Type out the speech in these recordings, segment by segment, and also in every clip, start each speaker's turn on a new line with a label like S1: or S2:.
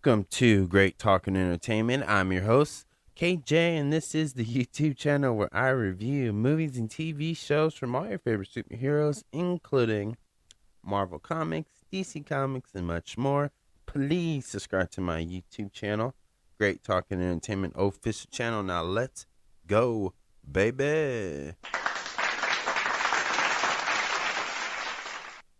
S1: Welcome to Great Talking Entertainment. I'm your host, KJ, and this is the YouTube channel where I review movies and TV shows from all your favorite superheroes, including Marvel Comics, DC Comics, and much more. Please subscribe to my YouTube channel, Great Talking Entertainment official channel. Now let's go, baby.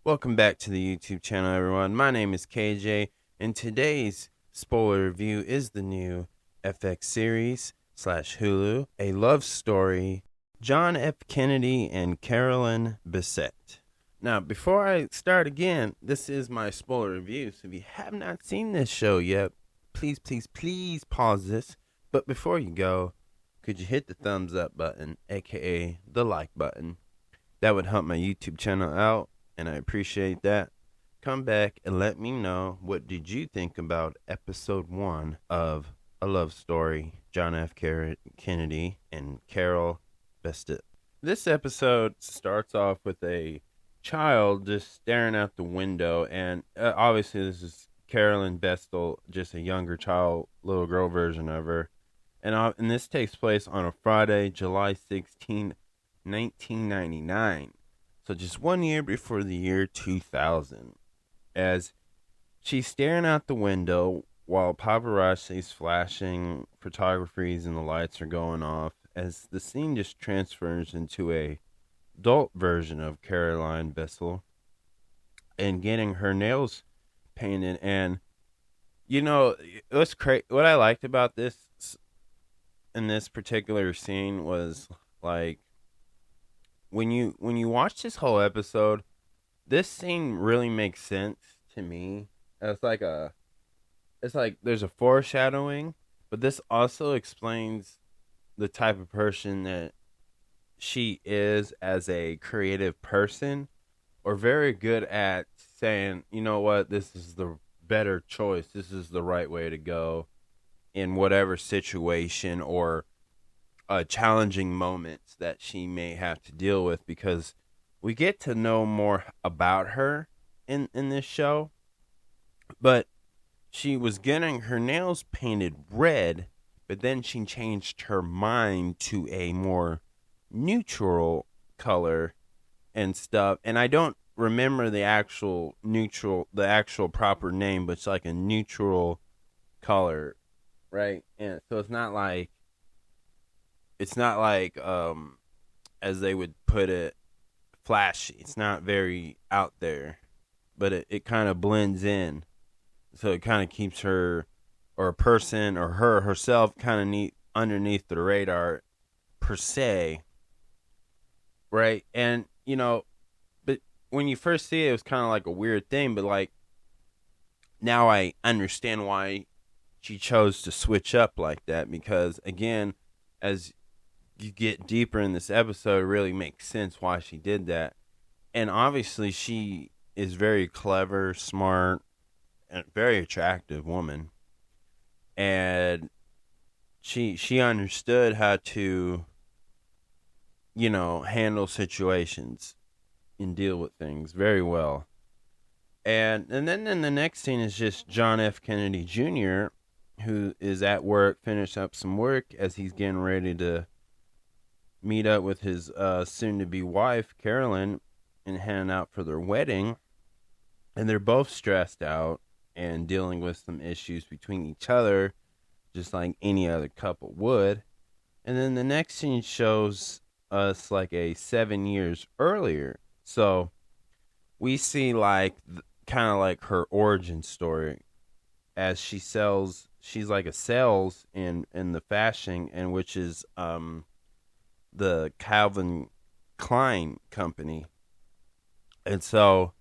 S1: Welcome back to the YouTube channel, everyone. My name is KJ, and today's spoiler review is the new FX series / Hulu, A Love Story, John F. Kennedy and Carolyn Bessette. Now, before I start again, this is my spoiler review, so if you have not seen this show yet, please pause this. But before you go, could you hit the thumbs up button, aka the like button? That would help my YouTube channel out, and I appreciate that. Come back and let me know, what did you think about episode 1 of A Love Story, John F. Kennedy and Carol Bessette. This episode starts off with a child just staring out the window, and obviously this is Carolyn Bessette, just a younger child, little girl version of her. And this takes place on a Friday, July 16, 1999. So just 1 year before the year 2000, as she's staring out the window while paparazzi's flashing, photographies and the lights are going off, as the scene just transfers into a adult version of Caroline Bessette and getting her nails painted. And you know, it was what I liked about this in this particular scene was, like, when you watch this whole episode, this scene really makes sense to me. It's like there's a foreshadowing, but this also explains the type of person that she is as a creative person, or very good at saying, you know what, this is the better choice, this is the right way to go in whatever situation or challenging moments that she may have to deal with, because we get to know more about her in this show. But she was getting her nails painted red, but then she changed her mind to a more neutral color and stuff. And I don't remember the actual proper name, but it's like a neutral color, right? And so it's not like as they would put it, flashy. It's not very out there, but it kind of blends in. So it kind of keeps her, or a person, or herself, kind of underneath the radar, per se, right? And, you know, but when you first see it, it was kind of like a weird thing, but, like, now I understand why she chose to switch up like that, because, again, as you get deeper in this episode, it really makes sense why she did that. And obviously she is very clever, smart, and very attractive woman. And she understood how to, you know, handle situations and deal with things very well. And then in the next scene is just John F. Kennedy Jr., who is at work, finish up some work as he's getting ready to meet up with his soon-to-be wife, Carolyn, and heading out for their wedding. And they're both stressed out and dealing with some issues between each other, just like any other couple would. And then the next scene shows us like a 7 years earlier. So we see like kind of like her origin story, as she's like a sales in the fashion, and which is the Calvin Klein company. And so,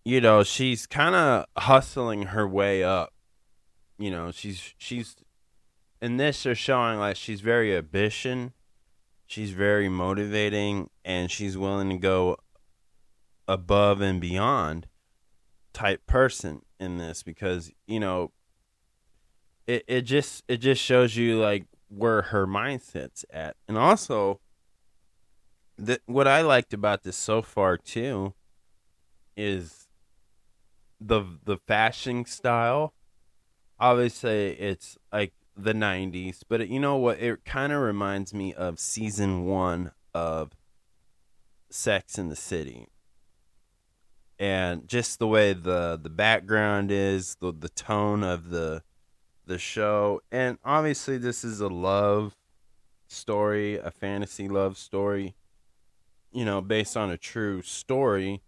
S1: you know, she's kind of hustling her way up. You know, she's in this, they're showing like she's very ambitious, she's very motivating, and she's willing to go above and beyond type person in this, because, you know, it just shows you like where her mindset's at. And also, what I liked about this so far too is the fashion style obviously it's like the 90s, but you know what? It kind of reminds me of season 1 of Sex in the City. And just the way the background is, the tone of the show. And obviously this is a love story, a fantasy love story, based on a true story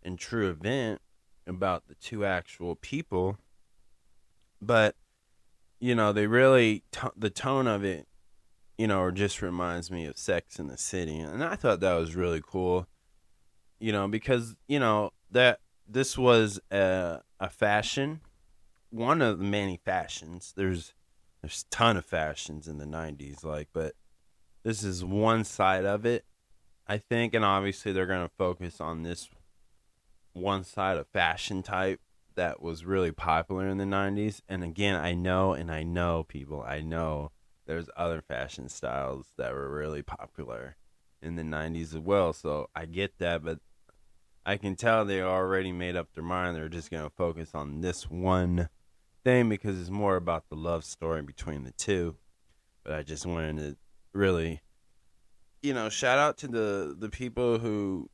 S1: and true event about the two actual people. But they really the tone of it, just reminds me of Sex in the City, and I thought that was really cool. Because that this was a fashion, one of the many fashions. There's a ton of fashions in the 90s, but this is one side of it, I think, and obviously they're going to focus on this one side of fashion type that was really popular in the 90s. And again, I know people, I know there's other fashion styles that were really popular in the 90s as well. So I get that, but I can tell they already made up their mind. They're just going to focus on this one thing because it's more about the love story between the two. But I just wanted to really, shout out to the people who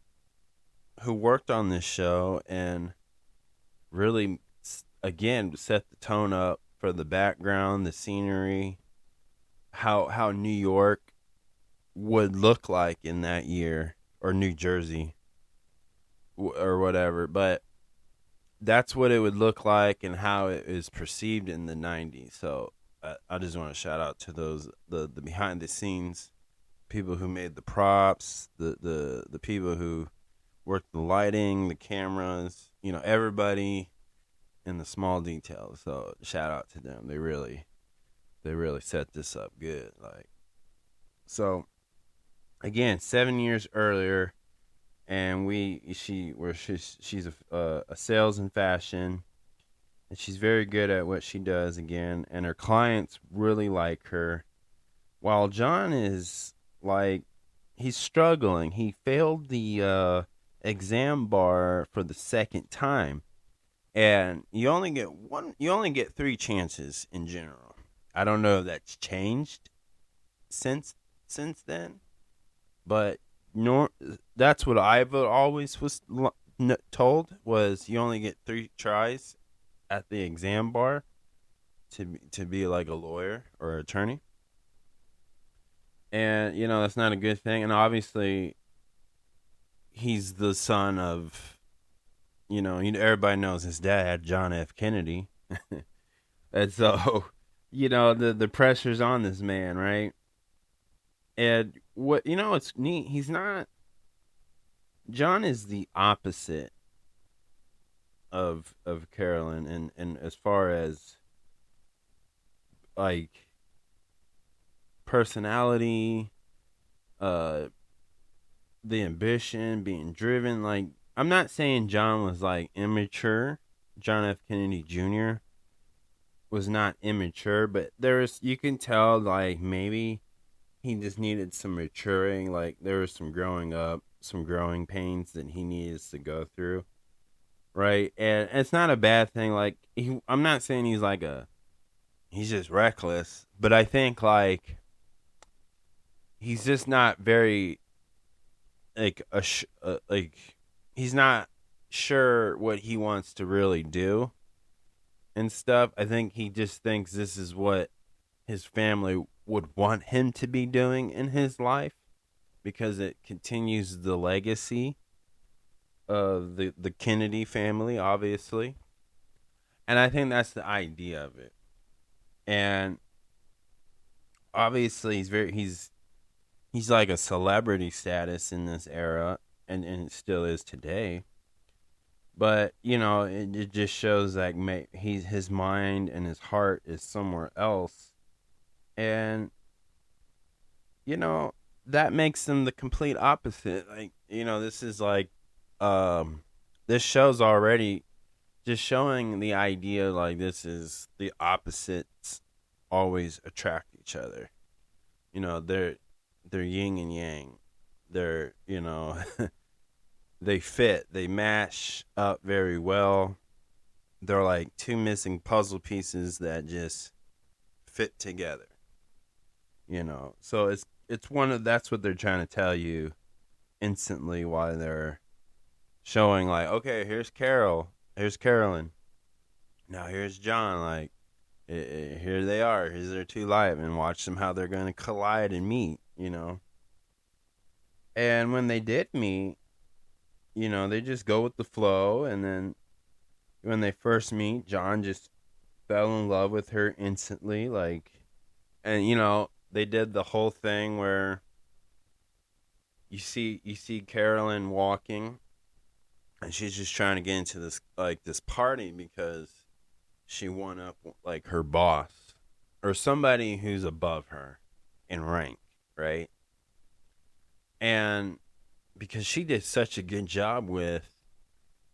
S1: worked on this show and really, again, set the tone up for the background, the scenery, how New York would look like in that year, or New Jersey, or whatever. But that's what it would look like and how it is perceived in the 90s. So I just want to shout out to those, the behind the scenes people who made the props, the people who worked the lighting, the cameras, everybody in the small details. So shout out to them. They really set this up good. So again, 7 years earlier, and she's a sales and fashion, and she's very good at what she does again, and her clients really like her. While John is he's struggling. He failed the exam bar for the second time, and you only get 3 chances in general. I don't know if that's changed since then, but that's what I've always was told, was you only get 3 tries at the exam bar to be like a lawyer or attorney. And that's not a good thing. And obviously he's the son of, everybody knows his dad, John F. Kennedy. And so, the pressure's on this man, right? And it's neat. John is the opposite of Carolyn, and as far as personality, the ambition, being driven. I'm not saying John was immature. John F. Kennedy Jr. was not immature, but you can tell maybe he just needed some maturing. There was some growing pains that he needs to go through, right? And it's not a bad thing. I'm not saying he's just reckless, but I think he's just not very he's not sure what he wants to really do and stuff. I think he just thinks this is what his family would want him to be doing in his life because it continues the legacy of the Kennedy family, obviously. And I think that's the idea of it. And obviously he's like a celebrity status in this era, and it still is today. But it just shows his mind and his heart is somewhere else, and that makes him the complete opposite. This is this show's already just showing the idea this is the opposites always attract each other. They're yin and yang. They're, they fit, they mash up very well. they're like two missing puzzle pieces that just fit together. So it's one of that's what they're trying to tell you instantly while they're showing, like, okay, here's Carolyn, now here's John, like, here they are, here's their two lives, and watch them how they're going to collide and meet. And when they did meet, they just go with the flow. And then when they first meet, John just fell in love with her instantly, like, and they did the whole thing where you see Carolyn walking, and she's just trying to get into this party because she won up like her boss or somebody who's above her in rank, right? And because she did such a good job with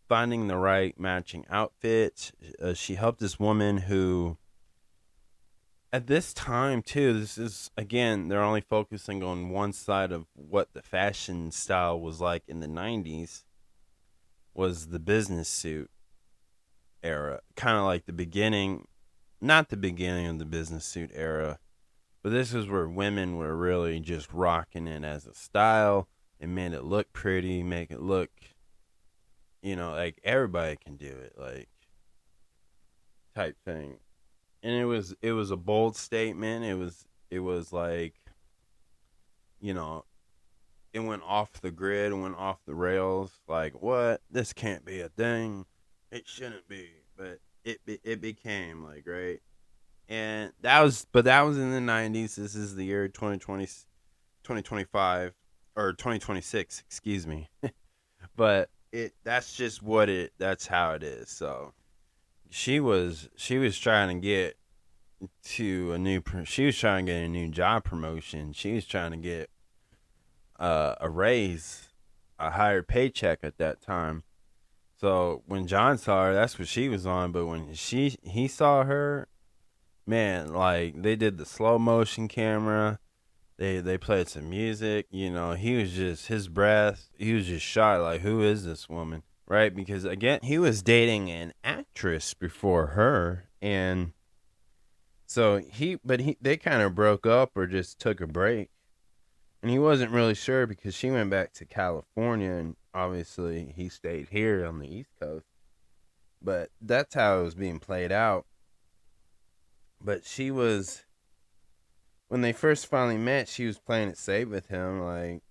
S1: finding the right matching outfits, she helped this woman who, at this time too, this is, again, they're only focusing on one side of what the fashion style was like in the 90s, was the business suit era, kind of like the beginning, not the beginning of the business suit era, but this is where women were really just rocking it as a style. It made it look pretty, make it look, like everybody can do it, like, type thing. And it was a bold statement. It was like, it went off the grid, went off the rails. Like, what? This can't be a thing. It shouldn't be, but it became, like, right. And that was in the 90s. This is the year 2020, 2025, or 2026, excuse me. But that's just that's how it is. So she was trying to get she was trying to get a new job promotion. She was trying to get a raise, a higher paycheck at that time. So when John saw her, that's what she was on. But when he saw her, man, like, they did the slow motion camera. They played some music. He was just, his breath, he was just shocked. Like, who is this woman? Right? Because, again, he was dating an actress before her. And so they kind of broke up or just took a break. And he wasn't really sure because she went back to California, and obviously he stayed here on the East Coast. But that's how it was being played out. But when they first finally met, she was playing it safe with him, like,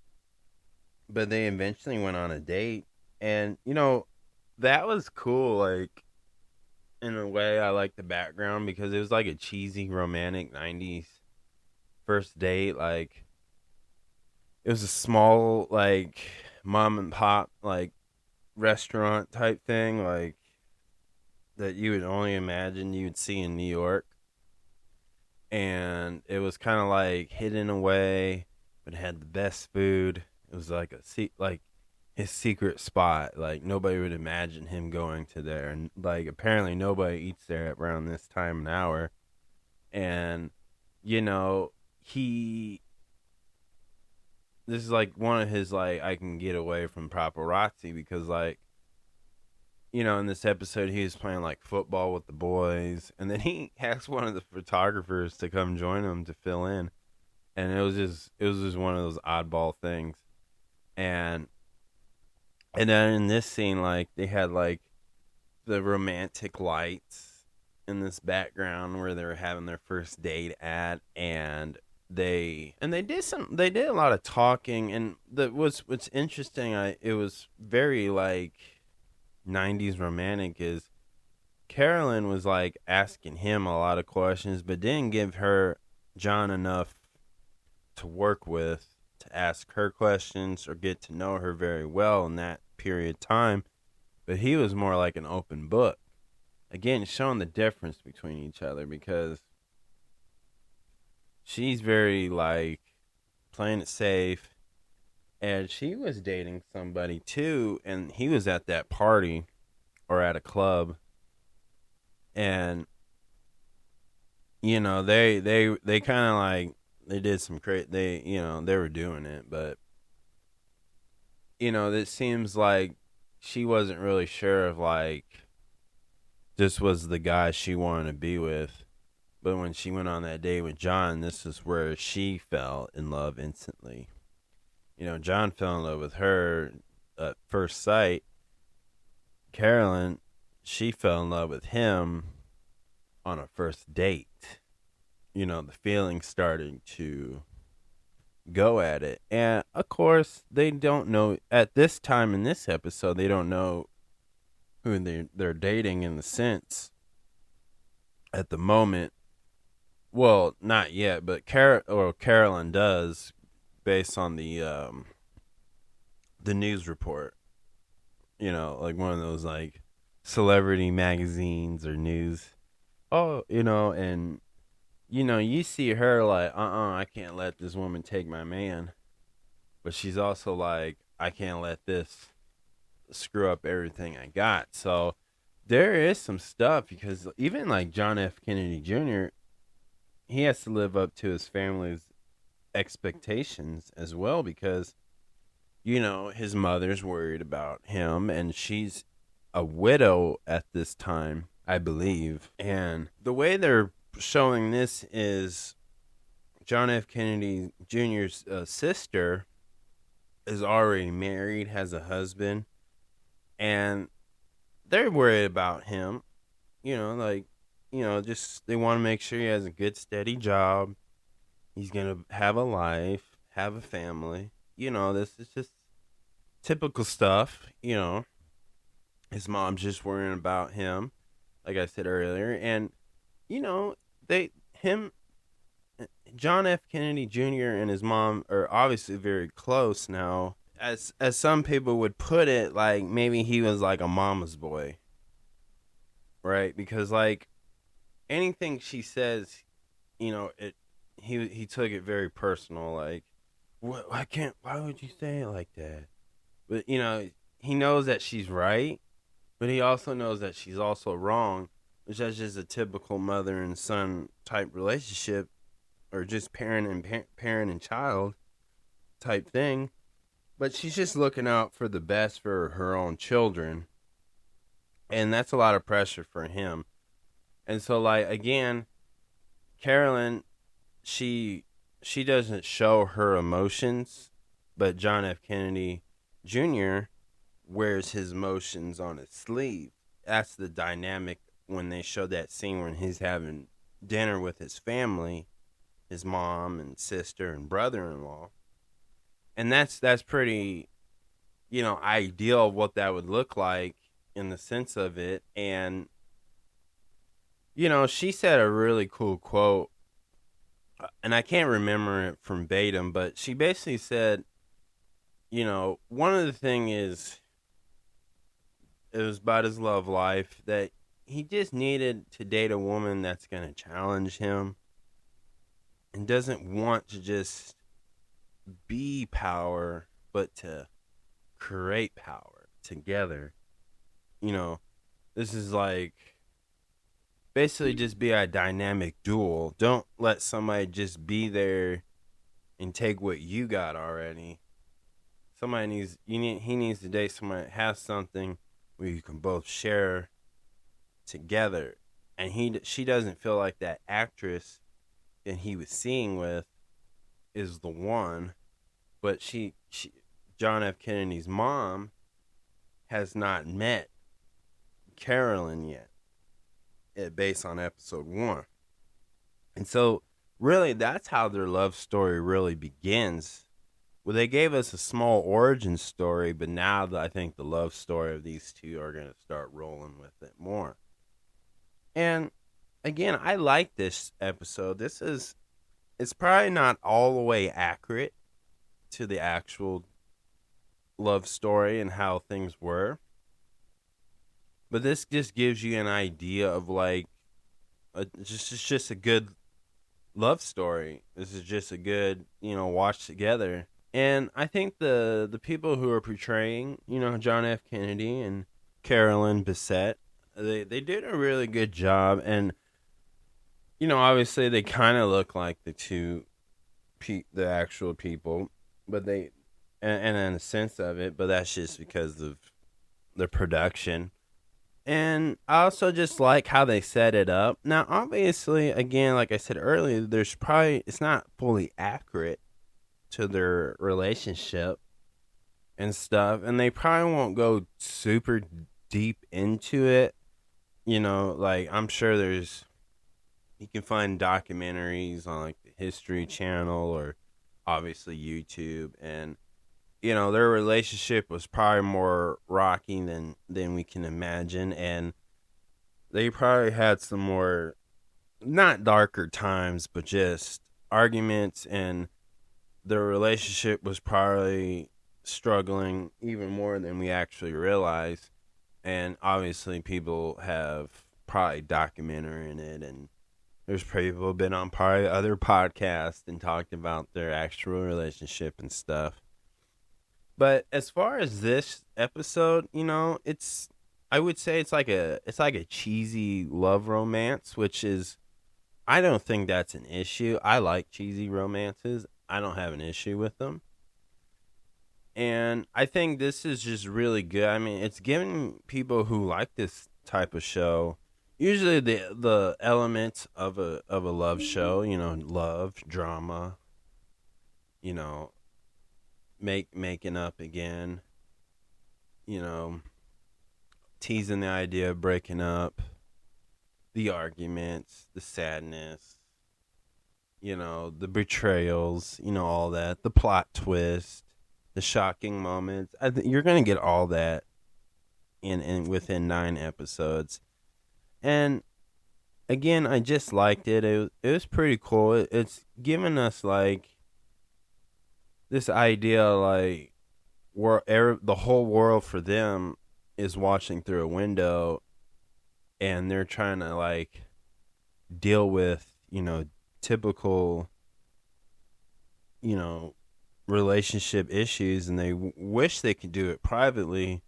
S1: but they eventually went on a date. And, that was cool, like, in a way. I like the background because it was like a cheesy, romantic 90s first date. Like, it was a small, like, mom and pop, like, restaurant type thing, like, that you would only imagine you would see in New York. And it was kind of like hidden away, but it had the best food. It was like like his secret spot. Like, nobody would imagine him going to there, and, like, apparently nobody eats there at around this time and hour. And this is like one of his, like, I can get away from paparazzi because, like, in this episode, he was playing, like, football with the boys, and then he asked one of the photographers to come join him to fill in, and it was just one of those oddball things. And then in this scene, like, they had, like, the romantic lights in this background where they were having their first date at, and they did a lot of talking. And what's interesting, it was very, like, 90s romantic, is Carolyn was, like, asking him a lot of questions, but didn't give John enough to work with to ask her questions or get to know her very well in that period of time. But he was more like an open book. Again, showing the difference between each other, because she's very, like, playing it safe. And she was dating somebody too, and he was at that party or at a club, and they kind of, like, they did some they were doing it, but it seems like she wasn't really sure of, like, this was the guy she wanted to be with. But when she went on that date with John, this is where she fell in love instantly. John fell in love with her at first sight. Carolyn, she fell in love with him on a first date. The feelings started to go at it. And, of course, they don't know, at this time in this episode, they don't know who they're dating in the sense at the moment. Well, not yet, but Carolyn does, based on the news report. Like one of those like celebrity magazines or news. Oh, and you see her like, I can't let this woman take my man. But she's also like, I can't let this screw up everything I got. So there is some stuff, because even like John F. Kennedy Jr., he has to live up to his family's expectations as well, because, his mother's worried about him, and she's a widow at this time, I believe. And the way they're showing this is John F. Kennedy Jr.'s sister is already married, has a husband, and they're worried about him. Just they want to make sure he has a good, steady job. He's going to have a life, have a family. This is just typical stuff. His mom's just worrying about him, like I said earlier. And, John F. Kennedy Jr. and his mom are obviously very close now. As some people would put it, like maybe he was like a mama's boy, right? Because like anything she says, he took it very personal. Like, what? Why would you say it like that? But he knows that she's right, but he also knows that she's also wrong, which is just a typical mother and son type relationship, or just parent and child type thing. But she's just looking out for the best for her own children. And that's a lot of pressure for him. And so, like, again, Carolyn, she doesn't show her emotions, but John F. Kennedy Jr. wears his emotions on his sleeve. That's the dynamic when they show that scene when he's having dinner with his family, his mom and sister and brother-in-law. And that's pretty, ideal of what that would look like in the sense of it. And, she said a really cool quote, and I can't remember it verbatim, but she basically said, one of the things is, it was about his love life, that he just needed to date a woman that's going to challenge him and doesn't want to just be power, but to create power together. This is like basically just be a dynamic duel. Don't let somebody just be there and take what you got already. He needs to date somebody that has something where you can both share together. And she doesn't feel like that actress that he was seeing with is the one, but she John F. Kennedy's mom has not met Carolyn yet, based on episode 1. And so really that's how their love story really begins. Well, they gave us a small origin story, but now I think the love story of these two are going to start rolling with it more. And again, I like this episode. It's probably not all the way accurate to the actual love story and how things were. But this just gives you an idea of like, it's just a good love story. This is just a good, watch together. And I think the people who are portraying, John F. Kennedy and Carolyn Bessette, they did a really good job. And, obviously they kind of look like the actual people, but and in a sense of it, but that's just because of the production And I also just like how they set it up. Now, obviously, again, like I said earlier, it's not fully accurate to their relationship and stuff. And they probably won't go super deep into it. Like I'm sure you can find documentaries on like the History Channel or obviously YouTube. And, their relationship was probably more rocky than we can imagine. And they probably had some more, not darker times, but just arguments, and their relationship was probably struggling even more than we actually realize. And obviously, people have probably documentary in it, and there's people who have been on probably other podcasts and talked about their actual relationship and stuff. But as far as this episode, I would say it's like a cheesy love romance, which is, I don't think that's an issue. I like cheesy romances. I don't have an issue with them. And I think this is just really good. I mean, it's giving people who like this type of show, usually the elements of a love show, love, drama, making up again, teasing the idea of breaking up, the arguments, the sadness, the betrayals, all that, the plot twist, the shocking moments. You're gonna get all that in within 9 episodes. And again, I just liked it. It was pretty cool. It's given us like this idea, like the whole world for them is watching through a window, and they're trying to like deal with typical relationship issues, and they wish they could do it privately,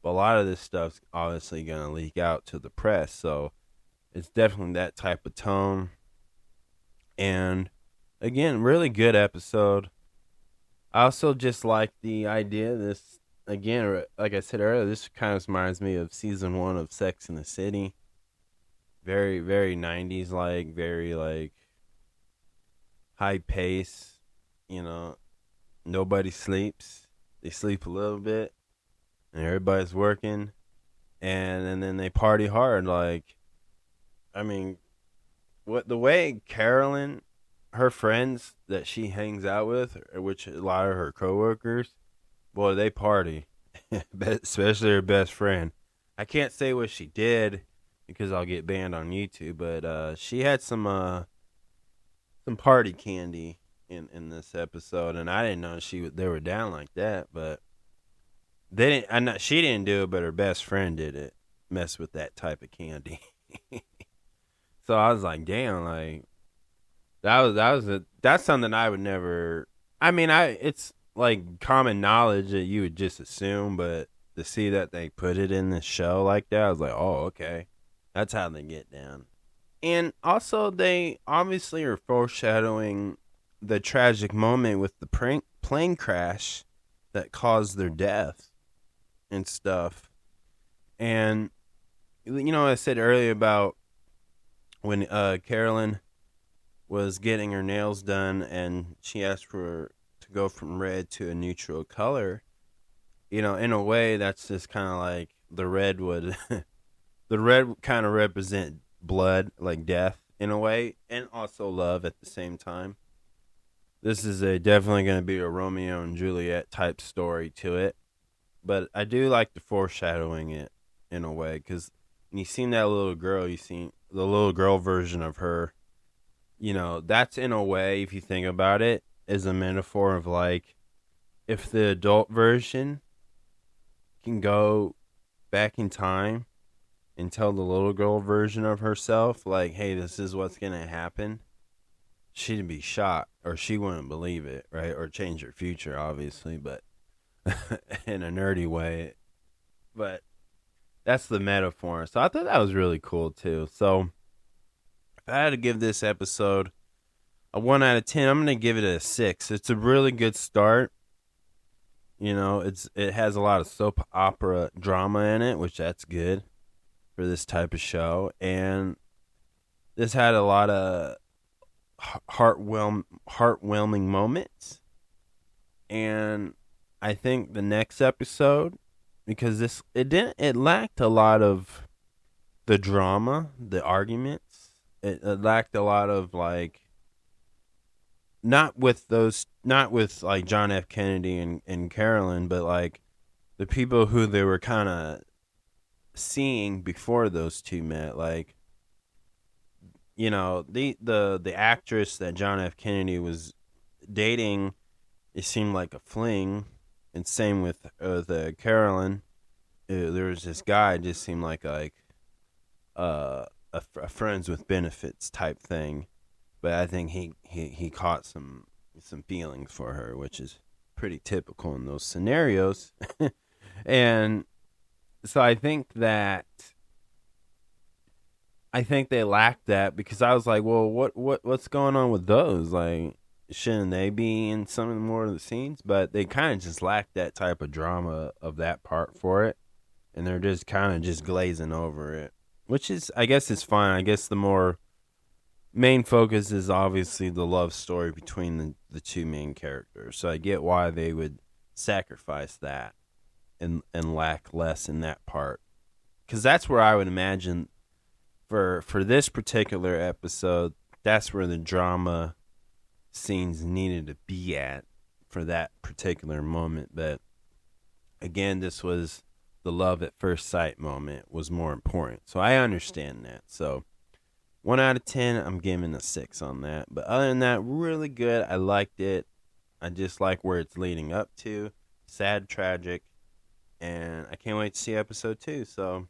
S1: but a lot of this stuff's obviously going to leak out to the press. So it's definitely that type of tone. And again, really good episode. I also just like the idea. This, again, like I said earlier, this kind of reminds me of season 1 of Sex and the City. Very, very 90s like, very like high pace, nobody sleeps. They sleep a little bit, and everybody's working, and then they party hard. Like, I mean, the way Carolyn, her friends that she hangs out with, which a lot of her coworkers, boy, they party, especially her best friend. I can't say what she did because I'll get banned on YouTube, but she had some party candy in this episode, and I didn't know they were down like that. But she didn't do it, but her best friend did it. Mess with that type of candy. So I was like, damn, like that's something I would never. I mean, it's like common knowledge that you would just assume, but to see that they put it in this show like that, I was like, oh, okay, that's how they get down. And also, they obviously are foreshadowing the tragic moment with the plane crash that caused their death and stuff. And, I said earlier about when Carolyn was getting her nails done and she asked to go from red to a neutral color. In a way, that's just kind of like the red would, the red kind of represent blood, like death in a way, and also love at the same time. This is definitely going to be a Romeo and Juliet type story to it, but I do like the foreshadowing it in a way, because when you seen that little girl, you seen the little girl version of her. That's in a way, if you think about it, is a metaphor of like, if the adult version can go back in time and tell the little girl version of herself, like, hey, this is what's going to happen, she'd be shocked, or she wouldn't believe it, right? Or change her future, obviously, but in a nerdy way. But that's the metaphor. So I thought that was really cool, too. So if I had to give this episode a 1 out of 10, I'm going to give it a 6. It's a really good start. It has a lot of soap opera drama in it, which that's good. for this type of show, and this had a lot of heartwarming moments. And I think the next episode, because it lacked a lot of the drama, the arguments. It lacked a lot of like, not with like John F. Kennedy and Carolyn, but like the people who they were kind of seeing before those two met. Like, you know, the actress that John F. Kennedy was dating, it seemed like a fling, and same with the Carolyn. There was this guy, just seemed like a friends with benefits type thing, but I think he caught some feelings for her, which is pretty typical in those scenarios. And so I think they lacked that, because I was like, well, what's going on with those? Like, shouldn't they be in some of the more of the scenes? But they kind of just lacked that type of drama of that part for it, and they're just kind of just glazing over it, which is, I guess, it's fine. I guess the more main focus is obviously the love story between the two main characters. So I get why they would sacrifice that and lack less in that part, because that's where I would imagine for this particular episode, that's where the drama scenes needed to be at for that particular moment. But again, this was the love at first sight moment was more important, so I understand that. So 1 out of 10, I'm giving a 6 on that. But other than that, really good. I liked it. I just like where it's leading up to. Sad, tragic, and I can't wait to see episode 2. So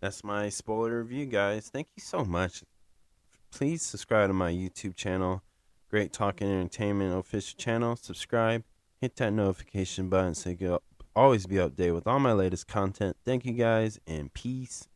S1: that's my spoiler review, guys. Thank you so much. Please subscribe to my YouTube channel, Great Talking Entertainment official channel. Subscribe, hit that notification button so you can always be updated with all my latest content. Thank you guys, and peace